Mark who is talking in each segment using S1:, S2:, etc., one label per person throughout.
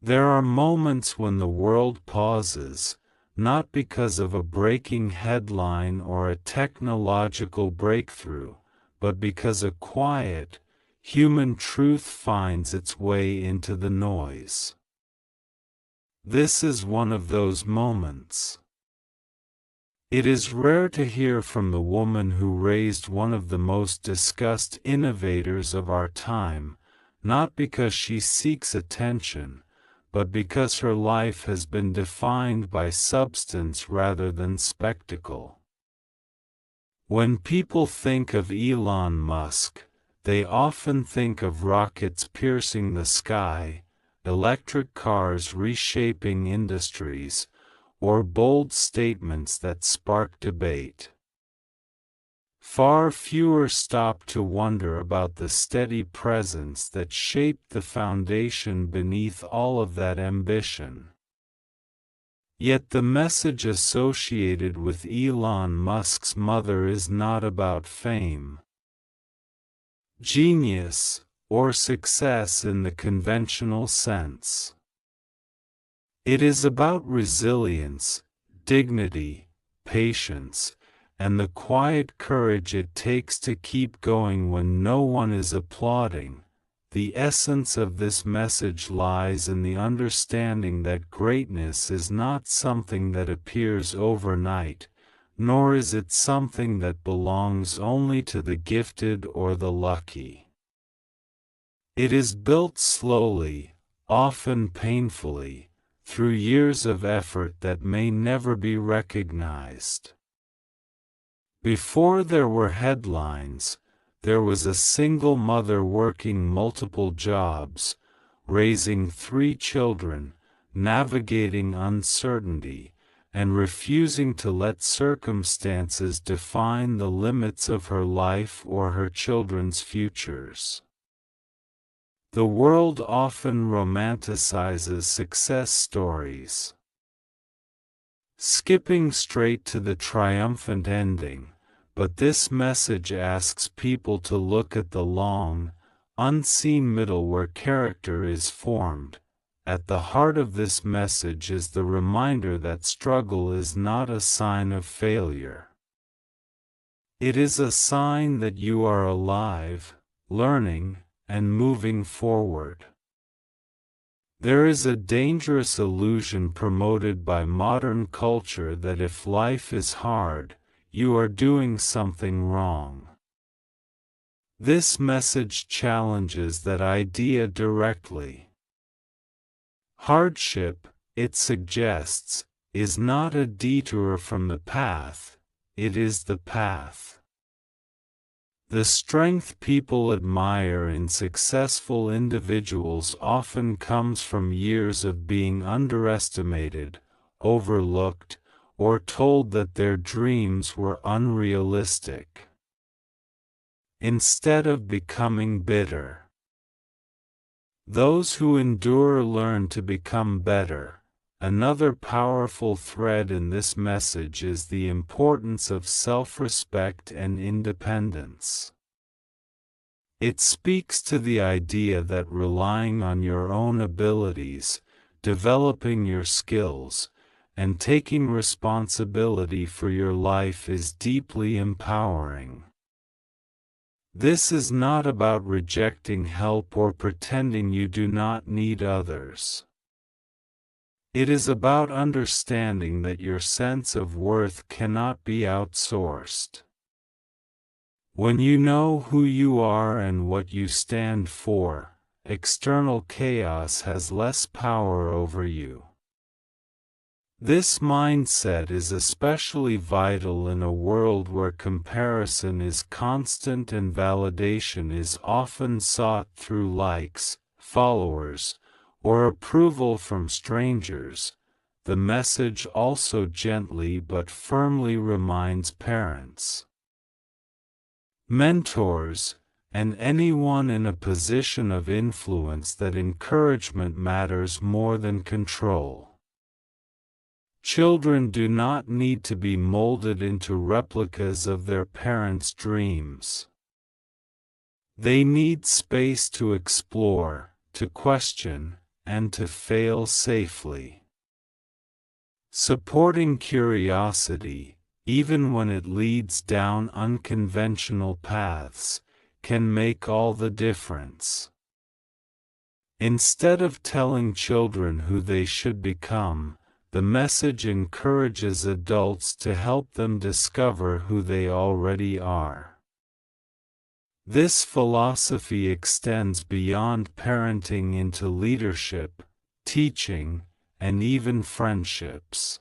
S1: There are moments when the world pauses, not because of a breaking headline or a technological breakthrough, but because a quiet, human truth finds its way into the noise. This is one of those moments. It is rare to hear from the woman who raised one of the most discussed innovators of our time, not because she seeks attention, but because her life has been defined by substance rather than spectacle. When people think of Elon Musk, they often think of rockets piercing the sky, electric cars reshaping industries, or bold statements that spark debate. Far fewer stop to wonder about the steady presence that shaped the foundation beneath all of that ambition. Yet the message associated with Elon Musk's mother is not about fame, genius, or success in the conventional sense. It is about resilience, dignity, patience, and the quiet courage it takes to keep going when no one is applauding. The essence of this message lies in the understanding that greatness is not something that appears overnight, nor is it something that belongs only to the gifted or the lucky. It is built slowly, often painfully, through years of effort that may never be recognized. Before there were headlines, there was a single mother working multiple jobs, raising 3 children, navigating uncertainty, and refusing to let circumstances define the limits of her life or her children's futures. The world often romanticizes success stories, skipping straight to the triumphant ending, but this message asks people to look at the long, unseen middle where character is formed. At the heart of this message is the reminder that struggle is not a sign of failure. It is a sign that you are alive, learning, and moving forward. There is a dangerous illusion promoted by modern culture that if life is hard, you are doing something wrong. This message challenges that idea directly. Hardship, it suggests, is not a detour from the path, it is the path. The strength people admire in successful individuals often comes from years of being underestimated, overlooked, or told that their dreams were unrealistic. Instead of becoming bitter, those who endure learn to become better. Another powerful thread in this message is the importance of self-respect and independence. It speaks to the idea that relying on your own abilities, developing your skills, and taking responsibility for your life is deeply empowering. This is not about rejecting help or pretending you do not need others. It is about understanding that your sense of worth cannot be outsourced. When you know who you are and what you stand for, external chaos has less power over you. This mindset is especially vital in a world where comparison is constant and validation is often sought through likes, followers, or approval from strangers. The message also gently but firmly reminds parents, mentors, and anyone in a position of influence that encouragement matters more than control. Children do not need to be molded into replicas of their parents' dreams. They need space to explore, to question, and to fail safely. Supporting curiosity, even when it leads down unconventional paths, can make all the difference. Instead of telling children who they should become, the message encourages adults to help them discover who they already are. This philosophy extends beyond parenting into leadership, teaching, and even friendships.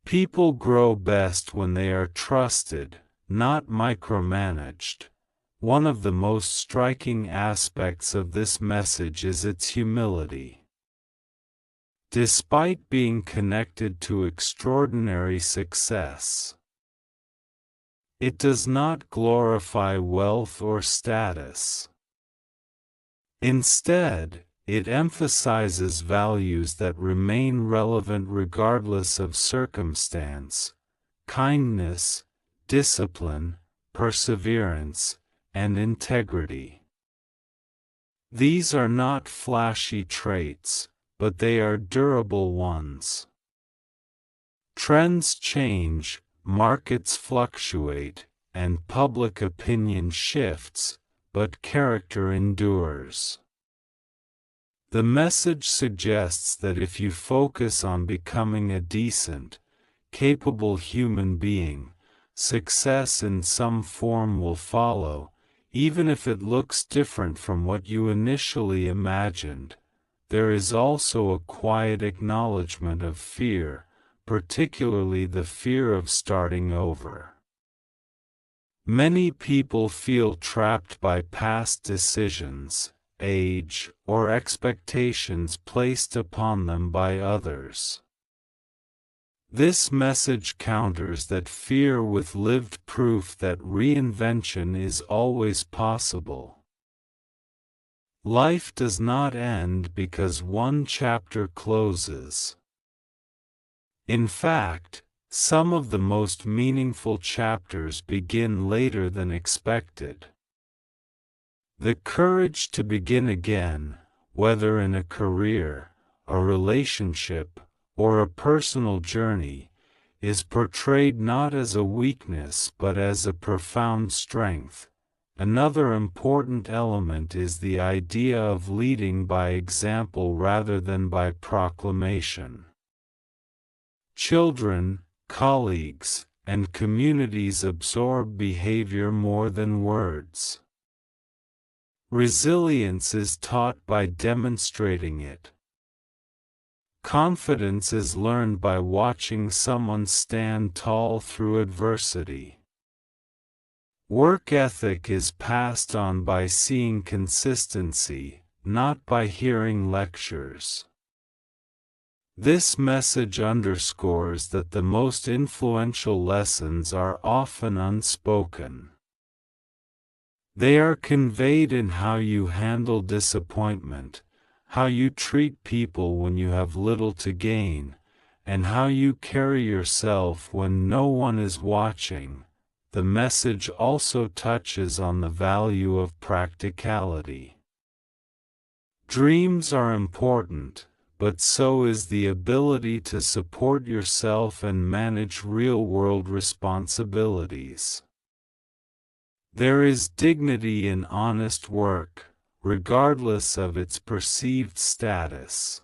S1: People grow best when they are trusted, not micromanaged. One of the most striking aspects of this message is its humility. Despite being connected to extraordinary success, it does not glorify wealth or status. Instead, it emphasizes values that remain relevant regardless of circumstance: kindness, discipline, perseverance, and integrity. These are not flashy traits, but they are durable ones. Trends change, markets fluctuate, and public opinion shifts, but character endures. The message suggests that if you focus on becoming a decent, capable human being, success in some form will follow, even if it looks different from what you initially imagined. There is also a quiet acknowledgement of fear, particularly the fear of starting over. Many people feel trapped by past decisions, age, or expectations placed upon them by others. This message counters that fear with lived proof that reinvention is always possible. Life does not end because one chapter closes. In fact, some of the most meaningful chapters begin later than expected. The courage to begin again, whether in a career, a relationship, or a personal journey, is portrayed not as a weakness but as a profound strength. Another important element is the idea of leading by example rather than by proclamation. Children, colleagues, and communities absorb behavior more than words. Resilience is taught by demonstrating it. Confidence is learned by watching someone stand tall through adversity. Work ethic is passed on by seeing consistency, not by hearing lectures. This message underscores that the most influential lessons are often unspoken. They are conveyed in how you handle disappointment, how you treat people when you have little to gain, and how you carry yourself when no one is watching. The message also touches on the value of practicality. Dreams are important, but so is the ability to support yourself and manage real-world responsibilities. There is dignity in honest work, regardless of its perceived status.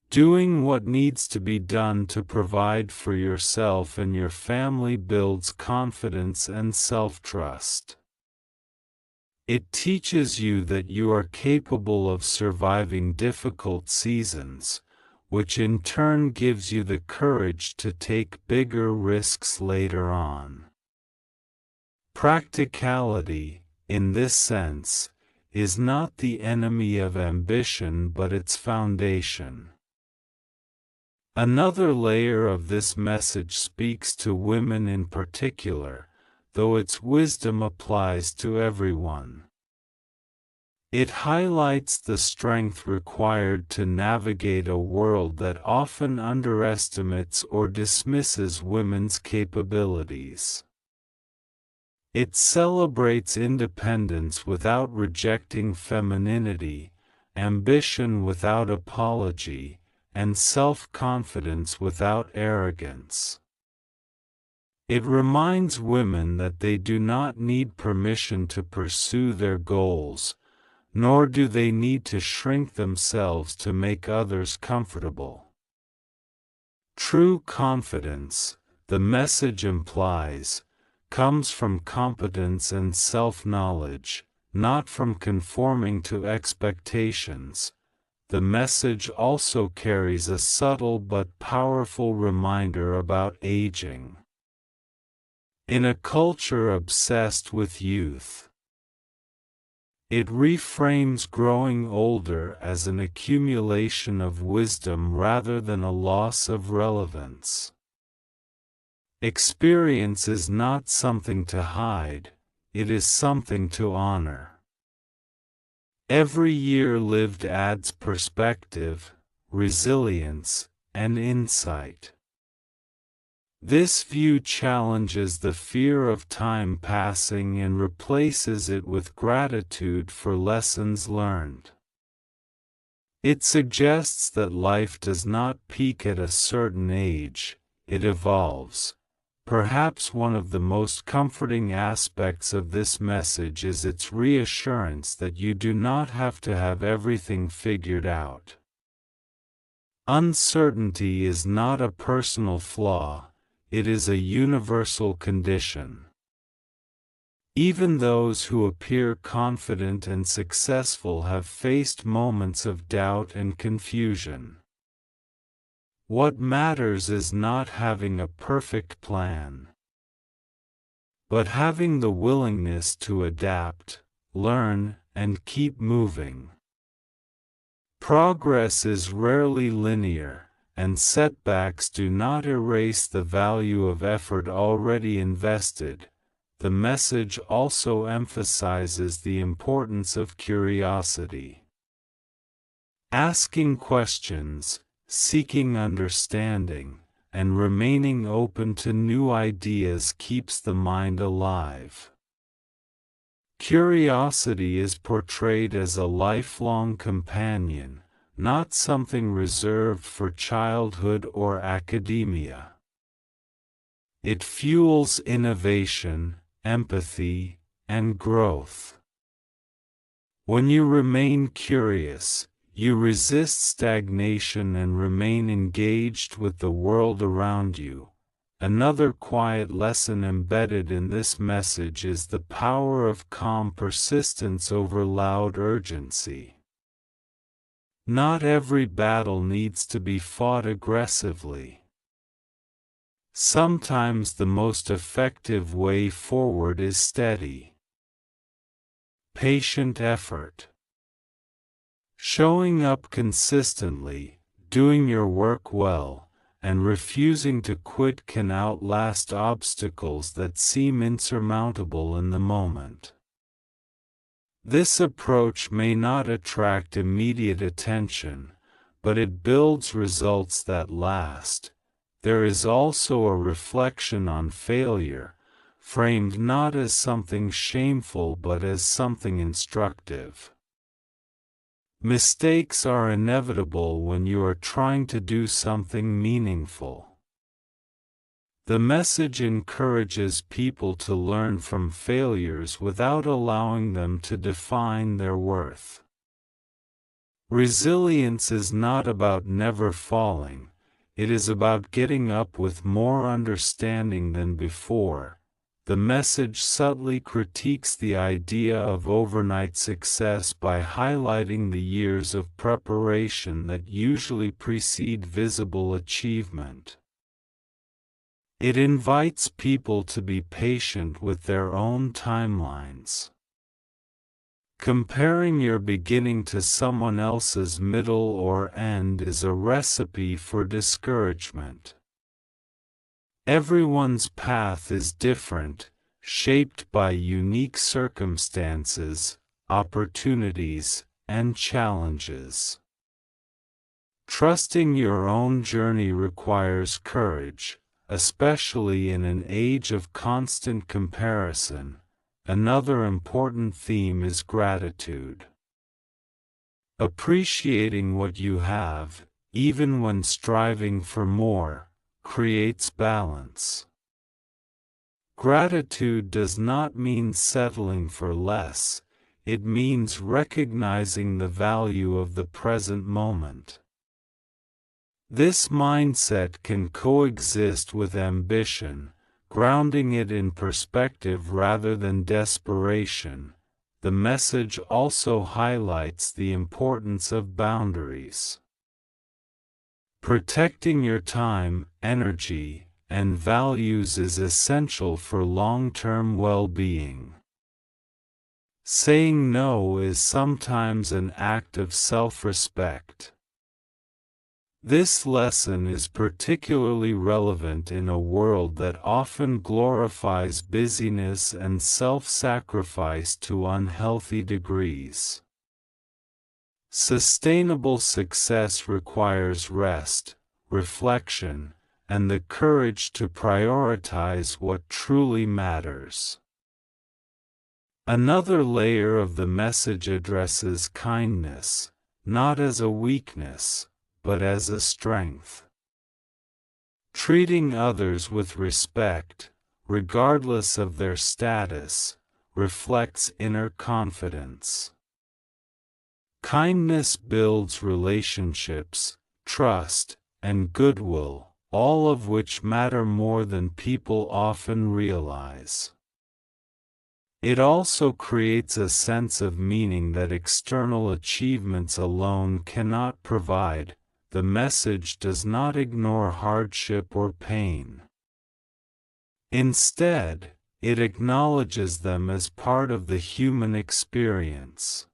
S1: Doing what needs to be done to provide for yourself and your family builds confidence and self-trust. It teaches you that you are capable of surviving difficult seasons, which in turn gives you the courage to take bigger risks later on. Practicality, in this sense, is not the enemy of ambition but its foundation. Another layer of this message speaks to women in particular, though its wisdom applies to everyone. It highlights the strength required to navigate a world that often underestimates or dismisses women's capabilities. It celebrates independence without rejecting femininity, ambition without apology, and self-confidence without arrogance. It reminds women that they do not need permission to pursue their goals, nor do they need to shrink themselves to make others comfortable. True confidence, the message implies, comes from competence and self-knowledge, not from conforming to expectations. The message also carries a subtle but powerful reminder about aging. In a culture obsessed with youth, it reframes growing older as an accumulation of wisdom rather than a loss of relevance. Experience is not something to hide, it is something to honor. Every year lived adds perspective, resilience, and insight. This view challenges the fear of time passing and replaces it with gratitude for lessons learned. It suggests that life does not peak at a certain age, it evolves. Perhaps one of the most comforting aspects of this message is its reassurance that you do not have to have everything figured out. Uncertainty is not a personal flaw, it is a universal condition. Even those who appear confident and successful have faced moments of doubt and confusion. What matters is not having a perfect plan, but having the willingness to adapt, learn, and keep moving. Progress is rarely linear, and setbacks do not erase the value of effort already invested. The message also emphasizes the importance of curiosity. Asking questions, seeking understanding, and remaining open to new ideas keeps the mind alive. Curiosity is portrayed as a lifelong companion, not something reserved for childhood or academia. It fuels innovation, empathy, and growth. When you remain curious, you resist stagnation and remain engaged with the world around you. Another quiet lesson embedded in this message is the power of calm persistence over loud urgency. Not every battle needs to be fought aggressively. Sometimes the most effective way forward is steady, patient effort. Showing up consistently, doing your work well, and refusing to quit can outlast obstacles that seem insurmountable in the moment. This approach may not attract immediate attention, but it builds results that last. There is also a reflection on failure, framed not as something shameful but as something instructive. Mistakes are inevitable when you are trying to do something meaningful. The message encourages people to learn from failures without allowing them to define their worth. Resilience is not about never falling, it is about getting up with more understanding than before. The message subtly critiques the idea of overnight success by highlighting the years of preparation that usually precede visible achievement. It invites people to be patient with their own timelines. Comparing your beginning to someone else's middle or end is a recipe for discouragement. Everyone's path is different, shaped by unique circumstances, opportunities, and challenges. Trusting your own journey requires courage, especially in an age of constant comparison. Another important theme is gratitude. Appreciating what you have, even when striving for more, creates balance. Gratitude does not mean settling for less, it means recognizing the value of the present moment. This mindset can coexist with ambition, grounding it in perspective rather than desperation. The message also highlights the importance of boundaries. Protecting your time, energy, and values is essential for long-term well-being. Saying no is sometimes an act of self-respect. This lesson is particularly relevant in a world that often glorifies busyness and self-sacrifice to unhealthy degrees. Sustainable success requires rest, reflection, and the courage to prioritize what truly matters. Another layer of the message addresses kindness, not as a weakness, but as a strength. Treating others with respect, regardless of their status, reflects inner confidence. Kindness builds relationships, trust, and goodwill, all of which matter more than people often realize. It also creates a sense of meaning that external achievements alone cannot provide. The message does not ignore hardship or pain. Instead, it acknowledges them as part of the human experience.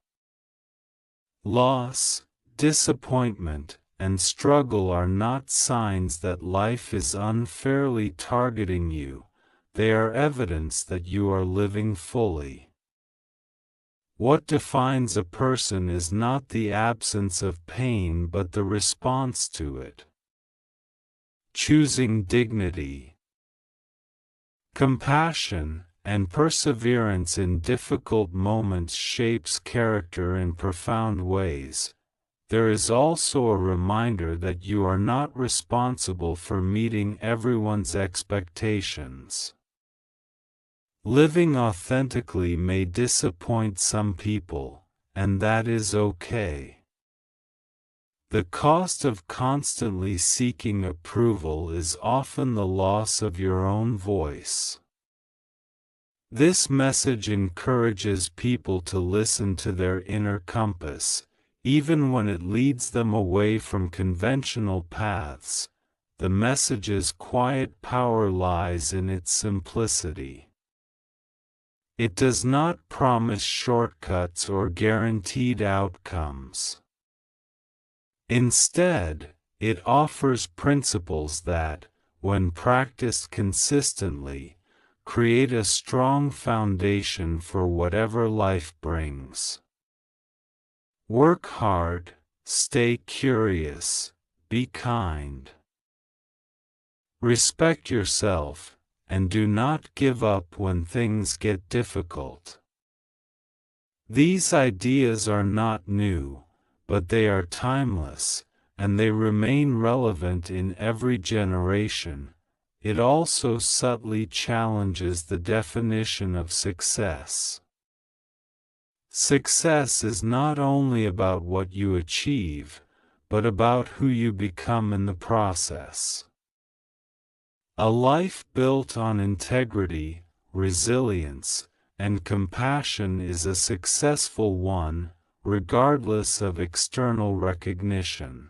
S1: Loss, disappointment, and struggle are not signs that life is unfairly targeting you, they are evidence that you are living fully. What defines a person is not the absence of pain but the response to it. Choosing dignity, compassion, and perseverance in difficult moments shapes character in profound ways. There is also a reminder that you are not responsible for meeting everyone's expectations. Living authentically may disappoint some people, and that is okay. The cost of constantly seeking approval is often the loss of your own voice. This message encourages people to listen to their inner compass, even when it leads them away from conventional paths. The message's quiet power lies in its simplicity. It does not promise shortcuts or guaranteed outcomes. Instead, it offers principles that, when practiced consistently, create a strong foundation for whatever life brings. Work hard, stay curious, be kind. Respect yourself, and do not give up when things get difficult. These ideas are not new, but they are timeless, and they remain relevant in every generation. It also subtly challenges the definition of success. Success is not only about what you achieve, but about who you become in the process. A life built on integrity, resilience, and compassion is a successful one, regardless of external recognition.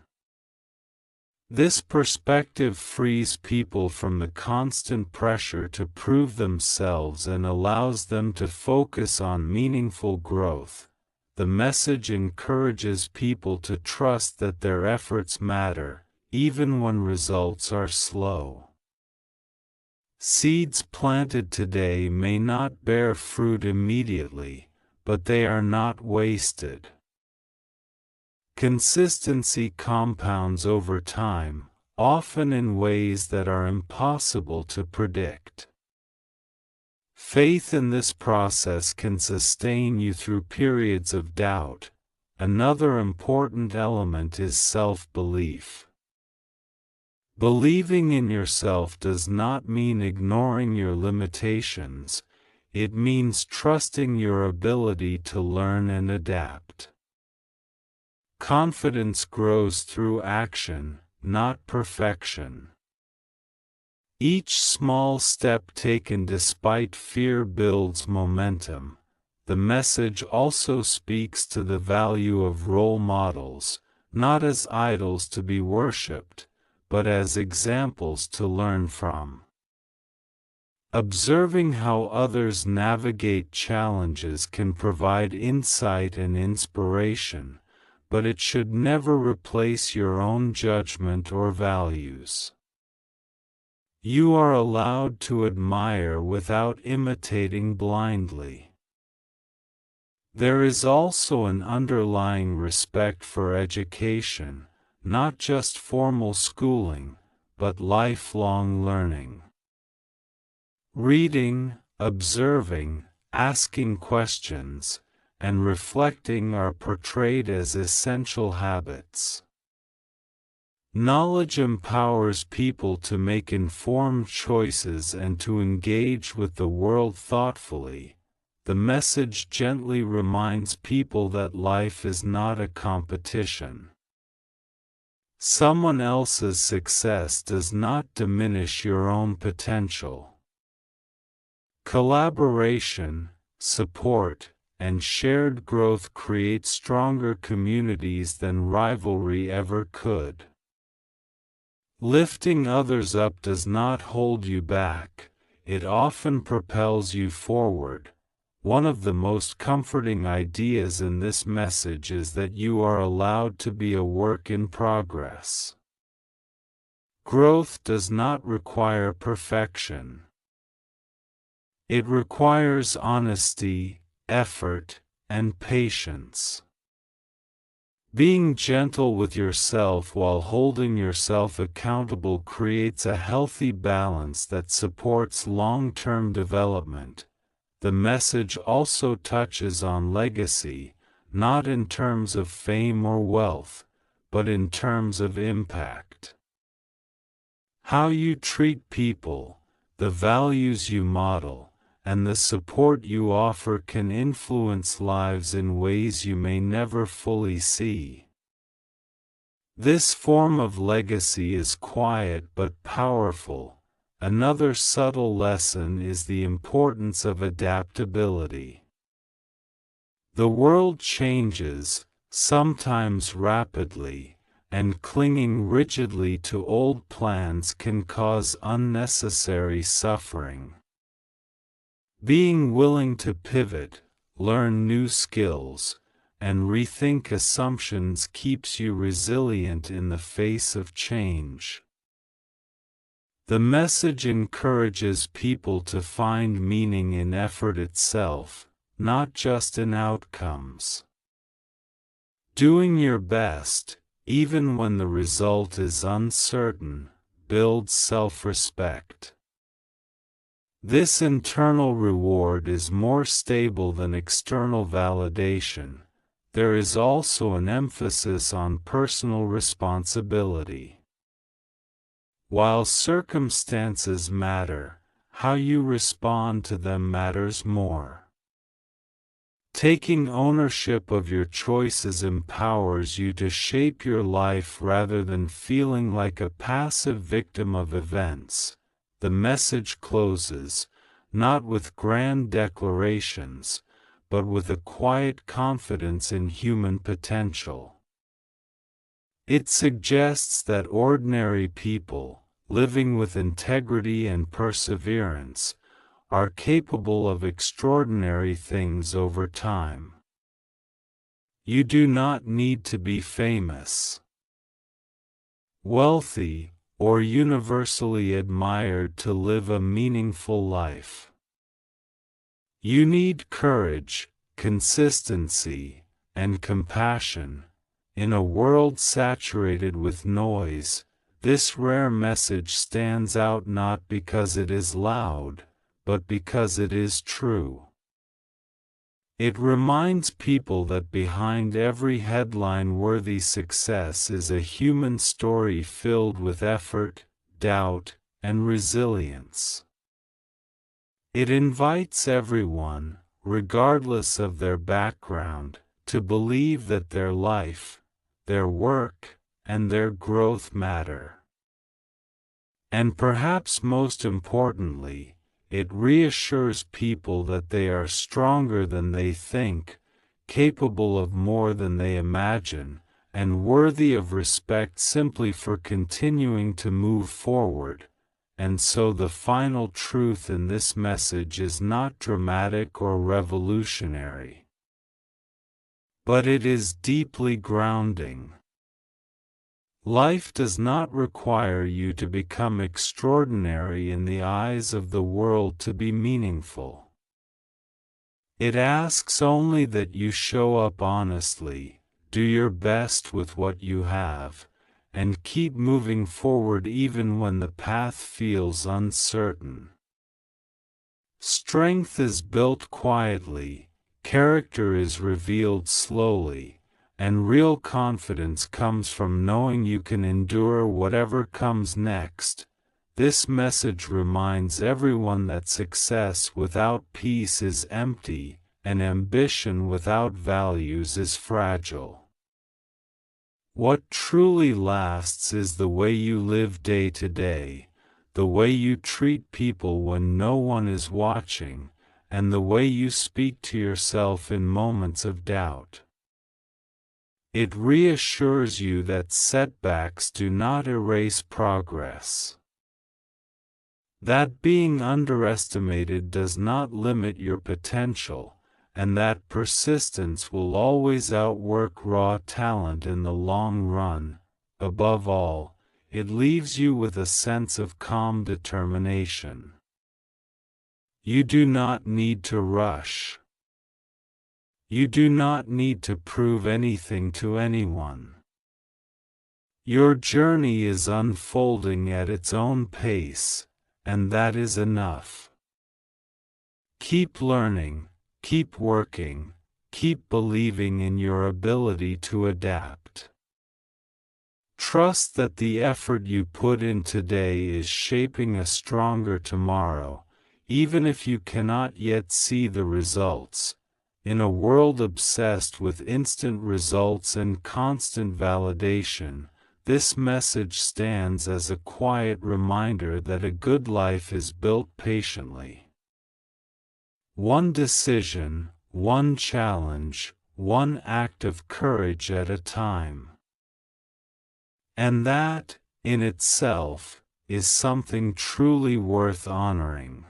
S1: This perspective frees people from the constant pressure to prove themselves and allows them to focus on meaningful growth. The message encourages people to trust that their efforts matter, even when results are slow. Seeds planted today may not bear fruit immediately, but they are not wasted. Consistency compounds over time, often in ways that are impossible to predict. Faith in this process can sustain you through periods of doubt, another important element is self-belief. Believing in yourself does not mean ignoring your limitations, it means trusting your ability to learn and adapt. Confidence grows through action, not perfection. Each small step taken despite fear builds momentum. The message also speaks to the value of role models, not as idols to be worshipped, but as examples to learn from. Observing how others navigate challenges can provide insight and inspiration, but it should never replace your own judgment or values. You are allowed to admire without imitating blindly. There is also an underlying respect for education, not just formal schooling, but lifelong learning. Reading, observing, asking questions, and reflecting are portrayed as essential habits. Knowledge empowers people to make informed choices and to engage with the world thoughtfully. The message gently reminds people that life is not a competition. Someone else's success does not diminish your own potential. Collaboration, support, and shared growth create stronger communities than rivalry ever could. Lifting others up does not hold you back, it often propels you forward. One of the most comforting ideas in this message is that you are allowed to be a work in progress. Growth does not require perfection. It requires honesty, effort, and patience. Being gentle with yourself while holding yourself accountable creates a healthy balance that supports long-term development. The message also touches on legacy, not in terms of fame or wealth, but in terms of impact. How you treat people, the values you model, and the support you offer can influence lives in ways you may never fully see. This form of legacy is quiet but powerful. Another subtle lesson is the importance of adaptability. The world changes, sometimes rapidly, and clinging rigidly to old plans can cause unnecessary suffering. Being willing to pivot, learn new skills, and rethink assumptions keeps you resilient in the face of change. The message encourages people to find meaning in effort itself, not just in outcomes. Doing your best, even when the result is uncertain, builds self-respect. This internal reward is more stable than external validation. There is also an emphasis on personal responsibility. While circumstances matter, how you respond to them matters more. Taking ownership of your choices empowers you to shape your life rather than feeling like a passive victim of events. The message closes, not with grand declarations, but with a quiet confidence in human potential. It suggests that ordinary people, living with integrity and perseverance, are capable of extraordinary things over time. You do not need to be famous, wealthy, or universally admired to live a meaningful life. You need courage, consistency, and compassion. In a world saturated with noise, this rare message stands out not because it is loud, but because it is true. It reminds people that behind every headline-worthy success is a human story filled with effort, doubt, and resilience. It invites everyone, regardless of their background, to believe that their life, their work, and their growth matter. And perhaps most importantly, it reassures people that they are stronger than they think, capable of more than they imagine, and worthy of respect simply for continuing to move forward. And so the final truth in this message is not dramatic or revolutionary, but it is deeply grounding. Life does not require you to become extraordinary in the eyes of the world to be meaningful. It asks only that you show up honestly, do your best with what you have, and keep moving forward even when the path feels uncertain. Strength is built quietly, character is revealed slowly, and real confidence comes from knowing you can endure whatever comes next. This message reminds everyone that success without peace is empty, and ambition without values is fragile. What truly lasts is the way you live day to day, the way you treat people when no one is watching, and the way you speak to yourself in moments of doubt. It reassures you that setbacks do not erase progress, that being underestimated does not limit your potential, and that persistence will always outwork raw talent in the long run. Above all, it leaves you with a sense of calm determination. You do not need to rush. You do not need to prove anything to anyone. Your journey is unfolding at its own pace, and that is enough. Keep learning, keep working, keep believing in your ability to adapt. Trust that the effort you put in today is shaping a stronger tomorrow, even if you cannot yet see the results. In a world obsessed with instant results and constant validation, this message stands as a quiet reminder that a good life is built patiently. One decision, one challenge, one act of courage at a time. And that, in itself, is something truly worth honoring.